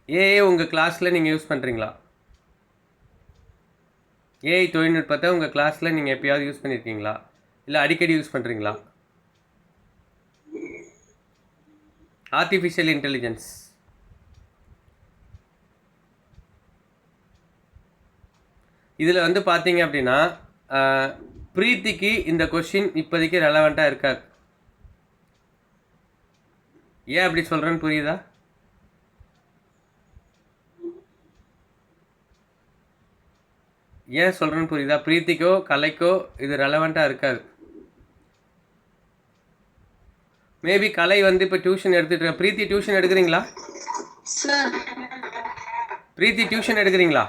AI உங்கள் கிளாஸில் நீங்கள் யூஸ் பண்ணுறீங்களா? ஏஐ தொழில்நுட்பத்தை உங்கள் கிளாஸில் நீங்கள் எப்போயாவது யூஸ் பண்ணியிருக்கீங்களா? இல்லை அடிக்கடி யூஸ் பண்ணுறீங்களா? ஆர்டிஃபிஷியல் இன்டெலிஜென்ஸ் இதில் வந்து பார்த்தீங்க அப்படின்னா பிரீத்திக்கு இந்த கொஷின் இப்போதைக்கு ரெலவெண்ட்டாக இருக்காது. ஏன் அப்படி சொல்கிறேன்னு புரியுதா? ஏன் சொல்கிறேன்னு புரியுதா? பிரீத்திக்கோ கலைக்கோ இது ரெலவெண்ட்டாக இருக்காது. மேபி கலை வந்து இப்போ டியூஷன் எடுத்துட்டு பிரீத்தி டியூஷன் எடுக்கிறீங்களா? பிரீத்தி டியூஷன் எடுக்கிறீங்களா?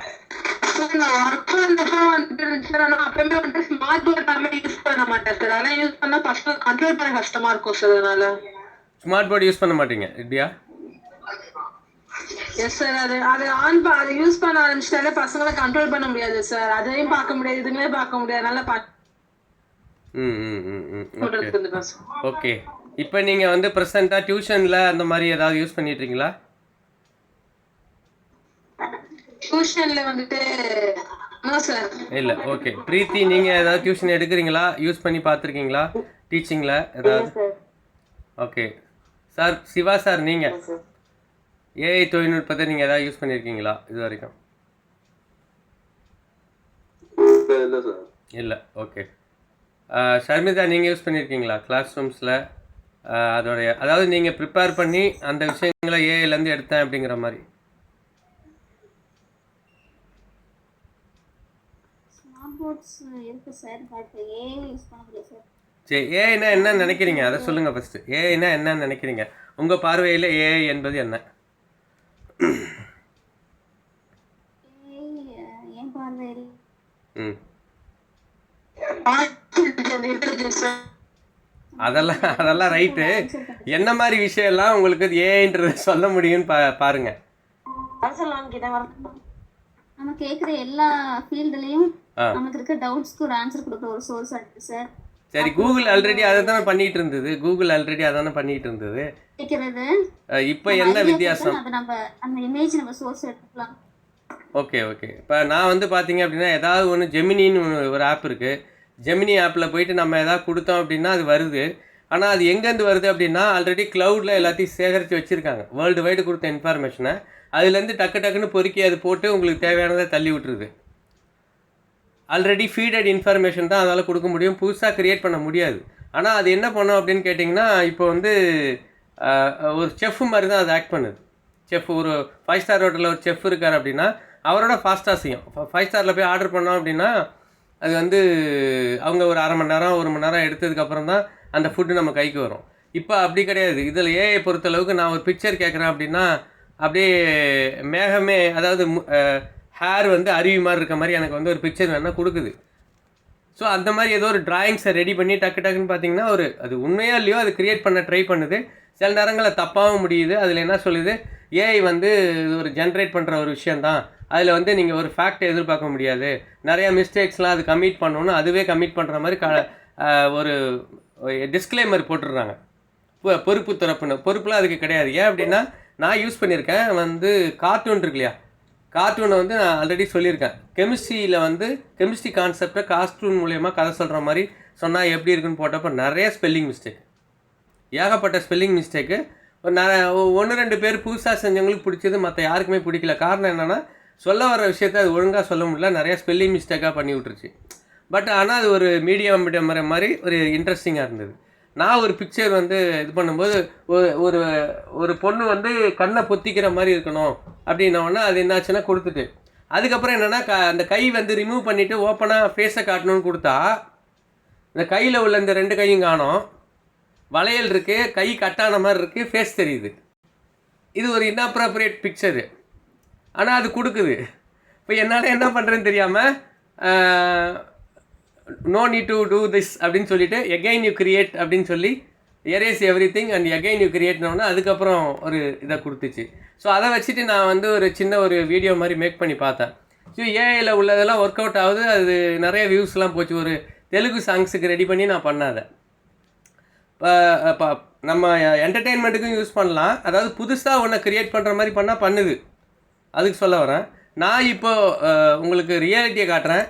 ஸ்மார்ட் போர்டு யூஸ் பண்ண மாட்டீங்க இப்படியா? Yes sir. அது அதை யூஸ் பண்ண ஆரம்பிச்சிட்டாலே பசங்களை கண்ட்ரோல் பண்ண முடியாது சார். அதையும் பார்க்க முடியாது, இதுவுமே பார்க்க முடியாது. நல்லா ஓகே. இப்போ நீங்கள் வந்து ப்ரெசென்ட்டாக டியூஷனில் அந்த மாதிரி ஏதாவது யூஸ் பண்ணிட்டுருக்கீங்களா? டியூஷன்ல வந்துட்டு சார் இல்லை. ஓகே. பிரீத்தி நீங்கள் ஏதாவது டியூஷன் எடுக்கிறீங்களா? யூஸ் பண்ணி பார்த்துருக்கீங்களா டீச்சிங்கில் ஏதாவது? Okay sir. சிவா சார், நீங்கள் ஏஐ தொழில்நுட்பத்தை நீங்கள் ஏதாவது யூஸ் பண்ணியிருக்கீங்களா இது வரைக்கும்? இல்லை. ஓகே. ஷர்மிதா, நீங்கள் யூஸ் பண்ணியிருக்கீங்களா கிளாஸ் ரூம்ஸில்? அதோடைய அதாவது நீங்கள் ப்ரிப்பேர் பண்ணி அந்த விஷயங்களை ஏஐலேருந்து எடுத்தேன் அப்படிங்கிற மாதிரி. சரி, ஏஐனா என்ன நினைக்கிறீங்க அதை சொல்லுங்கள் ஃபஸ்ட்டு. ஏஐனா என்னன்னு நினைக்கிறீங்க? உங்கள் பார்வையில் ஏஐ என்பது என்ன? அதெல்லாம் ரைட்டு. என்ன மாதிரி விஷயம்லாம் உங்களுக்கு ஏஐன்றது சொல்ல முடியும்னு பாருங்க. நம்ம கேக்குற எல்லா ஃபீல்ட்லயும் நமக்கு இருக்க டவுட்ஸ்க்கு ஒரு ஆன்சர் கொடுக்க ஒரு சோர்ஸ் இருக்கு சார். சரி, கூகுள் ஆல்ரெடி அதை தானே பண்ணிட்டு இருந்தது. இப்போ என்ன வித்தியாசம்? அந்த இமேஜ் நம்ம சோர்ஸ் எடுத்துக்கலாம். ஓகே. இப்போ நான் வந்து பார்த்தீங்க அப்படின்னா ஏதாவது ஒன்று ஜெமினின்னு ஒரு ஆப் இருக்குது. ஜெமினி ஆப்பில் போயிட்டு நம்ம எதாவது கொடுத்தோம் அப்படின்னா அது வருது. ஆனால் அது எங்கேருந்து வருது அப்படின்னா ஆல்ரெடி க்ளவுடில் எல்லாத்தையும் சேகரித்து வச்சுருக்காங்க. வேர்ல்டு வைடு கொடுத்த இன்ஃபர்மேஷனை அதுலேருந்து டக்குன்னு பொறுக்கி அது போட்டு உங்களுக்கு தேவையானதை தள்ளி விட்டுருது. ஆல்ரெடி ஃபீடட் இன்ஃபர்மேஷன் தான் அதனால் கொடுக்க முடியும், புதுசாக க்ரியேட் பண்ண முடியாது. ஆனால் அது என்ன பண்ணோம் அப்படின்னு கேட்டிங்கன்னா, இப்போ வந்து ஒரு செஃப் மாதிரி தான் அது ஆக்ட் பண்ணுது. செஃப் ஒரு 5 ஸ்டார் ஹோட்டலில் ஒரு செஃப் இருக்கார் அப்படின்னா அவரோட ஃபாஸ்ட்டாக செய்யும். 5 ஸ்டாரில் போய் ஆர்டர் பண்ணோம் அப்படின்னா அது வந்து அவங்க ஒரு அரை மணி நேரம் 1 மணி நேரம் எடுத்ததுக்கப்புறம் தான் அந்த ஃபுட்டு நம்ம கைக்கு வரும். இப்போ அப்படி கிடையாது. இதில் ஏஐ பொறுத்தளவுக்கு நான் ஒரு பிக்சர் கேட்குறேன் அப்படின்னா அப்படியே மேகமே, அதாவது ஹேர் வந்து அருவி மாதிரி இருக்க மாதிரி எனக்கு வந்து ஒரு பிக்சர் வேணால் கொடுக்குது. ஸோ அந்த மாதிரி ஏதோ ஒரு டிராயிங்ஸை ரெடி பண்ணி டக்குன்னு பார்த்தீங்கன்னா அது உண்மையாக இல்லையோ அது க்ரியேட் பண்ண ட்ரை பண்ணுது. சில நேரங்களில் தப்பாகவும் முடியுது. அதில் என்ன சொல்லுது, ஏஐ வந்து இது ஒரு ஜென்ரேட் பண்ணுற ஒரு விஷயந்தான், அதில் வந்து நீங்கள் ஒரு ஃபேக்டை எதிர்பார்க்க முடியாது, நிறையா மிஸ்டேக்ஸ்லாம் அது கமிட் பண்ணணுன்னு அதுவே கமிட் பண்ணுற மாதிரி ஒரு டிஸ்க்ளைமர் போட்டுடுறாங்க. பொறுப்பு துறப்புன்னு. பொறுப்புலாம் அதுக்கு கிடையாது. ஏன் அப்படின்னா நான் யூஸ் பண்ணியிருக்கேன் வந்து கார்ட்டூன் இருக்கு இல்லையா, கார்ட்டூனை வந்து நான் ஆல்ரெடி சொல்லியிருக்கேன். கெமிஸ்ட்ரியில் வந்து கெமிஸ்ட்ரி கான்செப்டை கார்ட்டூன் மூலயமா கதை சொல்கிற மாதிரி சொன்னால் எப்படி இருக்குன்னு போட்டப்போ நிறைய ஸ்பெல்லிங் மிஸ்டேக், ஏகப்பட்ட ஸ்பெல்லிங் மிஸ்டேக்கு. ஒரு 1-2 பேர் புதுசாக செஞ்சவங்களுக்கு பிடிச்சது, மற்ற யாருக்குமே பிடிக்கல. காரணம் என்னென்னா சொல்ல வர விஷயத்தை அது ஒழுங்காக சொல்ல முடியல, நிறைய ஸ்பெல்லிங் மிஸ்டேக்காக பண்ணி விட்டுருச்சு. பட் ஆனால் அது ஒரு மீடியம் மாதிரி ஒரு இன்ட்ரெஸ்டிங்காக இருந்தது. நான் ஒரு பிக்சர் வந்து இது பண்ணும்போது ஒரு ஒரு பொண்ணு வந்து கண்ணை பொத்திக்கிற மாதிரி இருக்கணும் அப்படின்னோடனே அது என்னாச்சுன்னா கொடுத்துட்டு, அதுக்கப்புறம் என்னென்னா அந்த கை வந்து ரிமூவ் பண்ணிவிட்டு ஓப்பனாக ஃபேஸை காட்டணும்னு கொடுத்தா இந்த கையில் உள்ள இந்த 2 கையும் காணும், வளையல் இருக்குது, கை கட்டான மாதிரி இருக்குது, ஃபேஸ் தெரியுது. இது ஒரு இன்அப்ராப்ரியேட் பிக்சரு, ஆனால் அது கொடுக்குது. இப்போ என்னால் என்ன பண்ணுறேன்னு தெரியாமல் no need to do this அப்படின்னு சொல்லிட்டு எகைன் யூ கிரியேட் அப்படின்னு சொல்லி erase everything and again you கிரியேட்னோன்னா அதுக்கப்புறம் ஒரு இதை கொடுத்துச்சு. ஸோ அதை வச்சுட்டு நான் வந்து ஒரு சின்ன ஒரு வீடியோ மாதிரி மேக் பண்ணி பார்த்தேன். ஸோ ஏஐயில் உள்ளதெல்லாம் ஒர்க் அவுட் ஆகுது. அது நிறைய வியூஸ்லாம் போச்சு. ஒரு தெலுங்கு சாங்ஸுக்கு ரெடி பண்ணி நான் பண்ணாத. இப்போ நம்ம என்டர்டெயின்மெண்ட்டுக்கும் யூஸ் பண்ணலாம். அதாவது புதுசாக ஒன்றை க்ரியேட் பண்ணுற மாதிரி பண்ணால் பண்ணுது. அதுக்கு சொல்ல வரேன். நான் இப்போ உங்களுக்கு ரியாலிட்டியை காட்டுறேன்.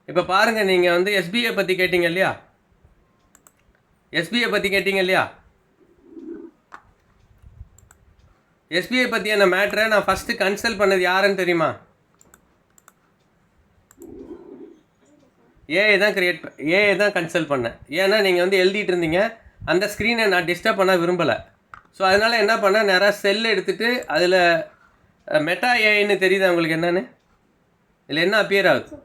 இப்போ பாருங்கள், நீங்கள் வந்து எஸ்பிஐ பற்றி கேட்டீங்க இல்லையா? எஸ்பிஐ பற்றி கேட்டீங்க இல்லையா? எஸ்பிஐ பற்றியான மேட்ரை நான் ஃபஸ்ட்டு கன்சல்ட் பண்ணது யாருன்னு தெரியுமா? ஏஐ தான் கன்சல்ட் பண்ணேன். ஏன்னா நீங்கள் வந்து எழுதிட்டு இருந்தீங்க, அந்த ஸ்க்ரீனை நான் டிஸ்டர்ப் பண்ண விரும்பலை. ஸோ அதனால் என்ன பண்ணேன், நிறையா செல் எடுத்துகிட்டு அதில் மெட்டா ஏஐன்னு தெரியுது உங்களுக்கு என்னன்னு? இதில் என்ன அப்பியர் ஆகுது?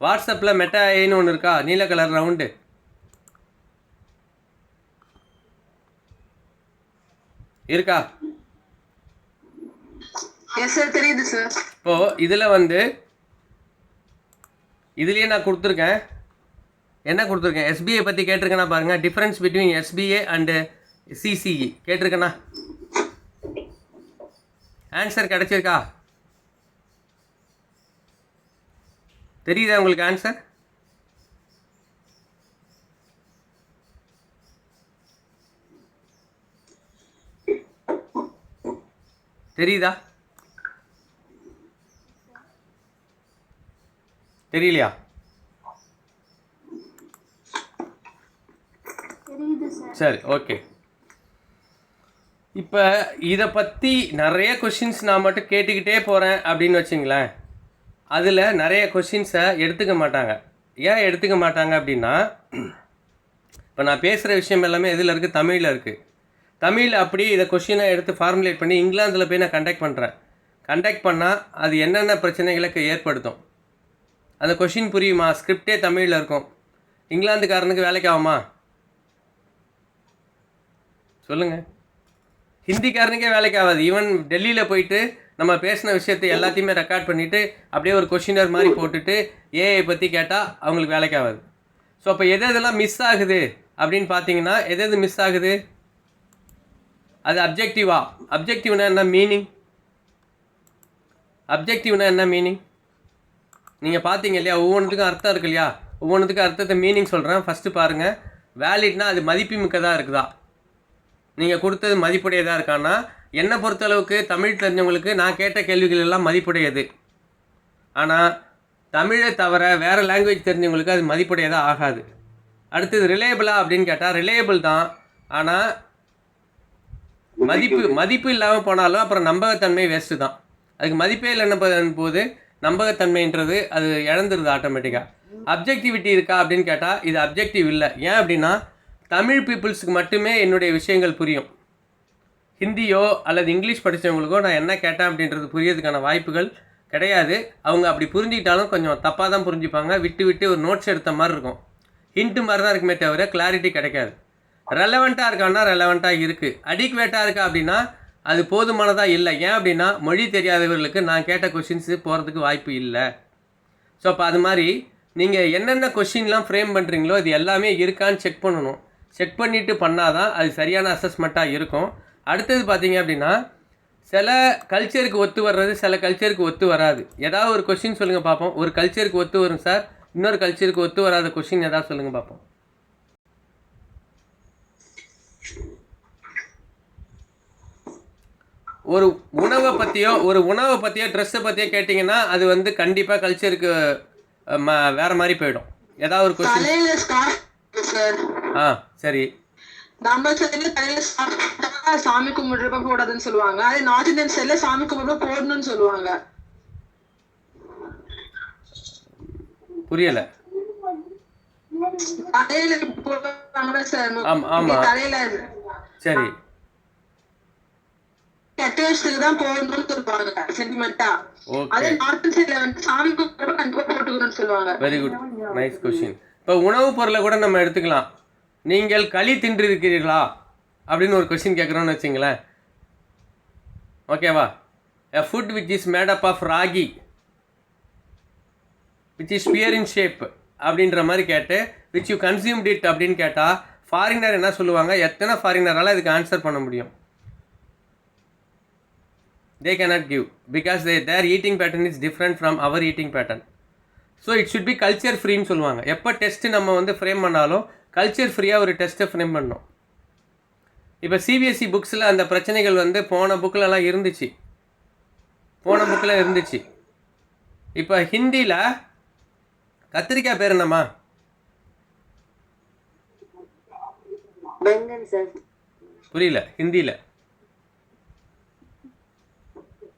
வாட்ஸ்அப்பில் மெட்டா ஏஐன்னு ஒன்று இருக்கா, நீல கலர் ரவுண்டு? இருக்கா? எஸ் சார், தெரியுது சார். இப்போது இதில் வந்து இதுலேயே நான் கொடுத்துருக்கேன். என்ன கொடுத்துருக்கேன்? எஸ்பிஐ பற்றி கேட்டிருக்கேன்னா பாருங்கள். Difference between SBI and CCE கேட்டிருக்கேண்ணா. ஆன்சர் கிடச்சிருக்கா? தெரியுதா உங்களுக்கு ஆன்சர்? தெரியுதா? தெரியலையா? சரி, ஓகே. இப்போ இதை பற்றி நிறைய கொஷின்ஸ் நான் மட்டும் கேட்டுக்கிட்டே போகிறேன் அப்படின்னு வச்சுங்களேன், அதில் நிறைய கொஷின்ஸை எடுத்துக்க மாட்டாங்க. ஏன் எடுத்துக்க மாட்டாங்க அப்படின்னா, இப்போ நான் பேசுகிற விஷயம் எல்லாமே எதில் இருக்குது? தமிழில் இருக்குது. தமிழில் அப்படியே இதை கொஷினை எடுத்து ஃபார்முலேட் பண்ணி இங்கிலாந்தில் போய் நான் கண்டக்ட் பண்ணால் அது என்னென்ன பிரச்சனைகளுக்கு ஏற்படுத்தும்? அந்த கொஷின் புரியுமா? ஸ்கிரிப்டே தமிழில் இருக்கும். இங்கிலாந்துக்காரனுக்கு வேலைக்கு ஆகுமா? சொல்லுங்கள். ஹிந்திக்காரனுக்கே வேலைக்கு ஆகாது. ஈவன் டெல்லியில் போயிட்டு நம்ம பேசின விஷயத்தை எல்லாத்தையுமே ரெக்கார்ட் பண்ணிவிட்டு அப்படியே ஒரு கொஷினர் மாதிரி போட்டுட்டு ஏஐ பற்றி கேட்டால் அவங்களுக்கு வேலைக்கு ஆகாது. ஸோ அப்போ எதெல்லாம் மிஸ் ஆகுது அப்படின்னு பார்த்தீங்கன்னா, எது மிஸ் ஆகுது? அது அப்ஜெக்டிவ்னா என்ன மீனிங்? நீங்கள் பார்த்தீங்க இல்லையா, ஒவ்வொன்றுத்துக்கும் அர்த்தம் இருக்கு இல்லையா? ஒவ்வொன்றுத்துக்கும் அர்த்தத்தை மீனிங் சொல்கிறேன். ஃபஸ்ட்டு பாருங்கள், வேலிட்னா அது மதிப்புமிக்கதாக இருக்குதா, நீங்கள் கொடுத்தது மதிப்புடையதாக இருக்கான்னா? என்னை பொறுத்தளவுக்கு தமிழ் தெரிஞ்சவங்களுக்கு நான் கேட்ட கேள்விகள் எல்லாம் மதிப்புடையது. ஆனால் தமிழை தவிர வேறு லாங்குவேஜ் தெரிஞ்சவங்களுக்கு அது மதிப்புடையதாக ஆகாது. அடுத்தது ரிலேபிளா அப்படின்னு கேட்டால் ரிலேபிள் தான். ஆனால் மதிப்பு இல்லாமல் போனாலும் அப்புறம் நம்பகத்தன்மை வேஸ்ட்டு தான். அதுக்கு மதிப்பே இல்லைன்னு போது நம்பகத்தன்மைன்றது அது இழந்துருது ஆட்டோமேட்டிக்காக. அப்ஜெக்டிவிட்டி இருக்கா அப்படின்னு கேட்டால் இது அப்ஜெக்டிவ் இல்லை. ஏன் அப்படின்னா, தமிழ் பீப்புள்ஸுக்கு மட்டுமே என்னுடைய விஷயங்கள் புரியும். ஹிந்தியோ அல்லது இங்கிலீஷ் படித்தவங்களுக்கோ நான் என்ன கேட்டேன் அப்படின்றது புரியறதுக்கான வாய்ப்புகள் கிடையாது. அவங்க அப்படி புரிஞ்சிக்கிட்டாலும் கொஞ்சம் தப்பாக தான் புரிஞ்சுப்பாங்க. விட்டு ஒரு நோட்ஸ் எடுத்த மாதிரி இருக்கும். ஹிண்ட்டு மாதிரி தான் இருக்குமே தவிர கிளாரிட்டி கிடைக்காது. ரெலவெண்ட்டாக இருக்கான்னா ரெலவெண்ட்டாக இருக்குது. அடிக்வேட்டாக இருக்கா அப்படின்னா அது போதுமானதாக இல்லை. ஏன் அப்படின்னா, மொழி தெரியாதவர்களுக்கு நான் கேட்ட கொஷின்ஸு போகிறதுக்கு வாய்ப்பு இல்லை. ஸோ அப்போ அது மாதிரி நீங்கள் என்னென்ன கொஷின்லாம் ஃப்ரேம் பண்ணுறீங்களோ இது எல்லாமே இருக்கான்னு செக் பண்ணணும். செக் பண்ணிவிட்டு பண்ணால் தான் அது சரியான அசஸ்மெண்ட்டாக இருக்கும். அடுத்தது பார்த்தீங்க அப்படின்னா, சில கல்ச்சருக்கு ஒத்து வர்றது சில கல்ச்சருக்கு ஒத்து வராது. ஏதாவது ஒரு கொஷின் சொல்லுங்கள் பார்ப்போம். ஒரு கல்ச்சருக்கு ஒத்து வரும் சார், இன்னொரு கல்ச்சருக்கு ஒத்து வராத கொஷின் ஏதாவது சொல்லுங்கள் பார்ப்போம். ஒரு உணவை பற்றியோ ட்ரெஸ்ஸை பற்றியோ கேட்டிங்கன்னா அது வந்து கண்டிப்பாக கல்ச்சருக்கு வேறு மாதிரி போயிடும். ஏதாவது ஒரு கொஸ்டின். சரி, நம்ம சைடுல தலையில சாமி கும்பிடுறப்ப போடாதுன்னு சொல்லுவாங்க. அதே நார்த் இந்தியன் சைடுல சாமி கும்பிடுறப்ப போடணும்னு சொல்லுவாங்க. புரியல. தலையில போடுவாங்க சார். ஆமா, தலையில சரி, கெட்ட விஷயத்துக்கு தான் போடணும்னு சொல்லுவாங்க சென்டிமெண்டா. அதே நார்த் சைடுல வந்து சாமி கும்பிடுறப்ப கண்டிப்பா போட்டுக்கணும்னு சொல்லுவாங்க. Very good, nice question. இப்போ உணவுப் பொருளை கூட நம்ம எடுத்துக்கலாம். நீங்கள் களி தின்றிருக்கிறீர்களா அப்படின்னு ஒரு கொஸ்டின் கேட்குறோன்னு வச்சுங்களேன். ஓகேவா? a food which is made up of ragi which is sphere in shape அப்படின்ற மாதிரி கேட்டு which you consumed it அப்படின்னு கேட்டால் ஃபாரினர் என்ன சொல்லுவாங்க? எத்தனை ஃபாரினரால் இதுக்கு ஆன்சர் பண்ண முடியும்? they cannot give because their eating pattern is different from our eating pattern. So it should be culture ஃப்ரீன்னு சொல்லுவாங்க. எப்போ டெஸ்ட்டு நம்ம வந்து ஃப்ரேம் பண்ணாலும் கல்ச்சர் ஃப்ரீயாக ஒரு டெஸ்ட்டை ஃப்ரேம் பண்ணணும். இப்போ சிபிஎஸ்சி புக்ஸில் அந்த பிரச்சனைகள் வந்து போன புக்கிலலாம் இருந்துச்சு. இப்போ ஹிந்தியில் கத்திரிக்காய் பேர் என்னம்மா? बैंगन सर। புரியல. ஹிந்தியில்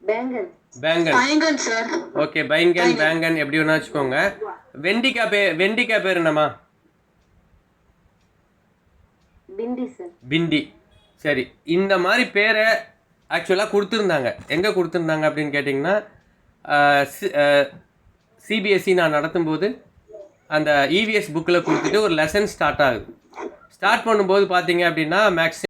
बैंगन பேங்கன். பயங்கன் சார். ஓகே, பைங்கன் பேங்கன் எப்படி வேணா வச்சுக்கோங்க. வெண்டிக்காய் பேர் என்னம்மா? भिंडी सर। பிண்டி. சரி, இந்த மாதிரி பேரை ஆக்சுவலாக கொடுத்துருந்தாங்க. எங்கே கொடுத்துருந்தாங்க அப்படின்னு கேட்டிங்கன்னா, சிபிஎஸ்சி நான் நடத்தும்போது அந்த இவிஎஸ் புக்கில் கொடுத்துட்டு ஒரு லெசன் ஸ்டார்ட் ஆகுது. ஸ்டார்ட் பண்ணும்போது பார்த்தீங்க அப்படின்னா மேக்ஸிமம்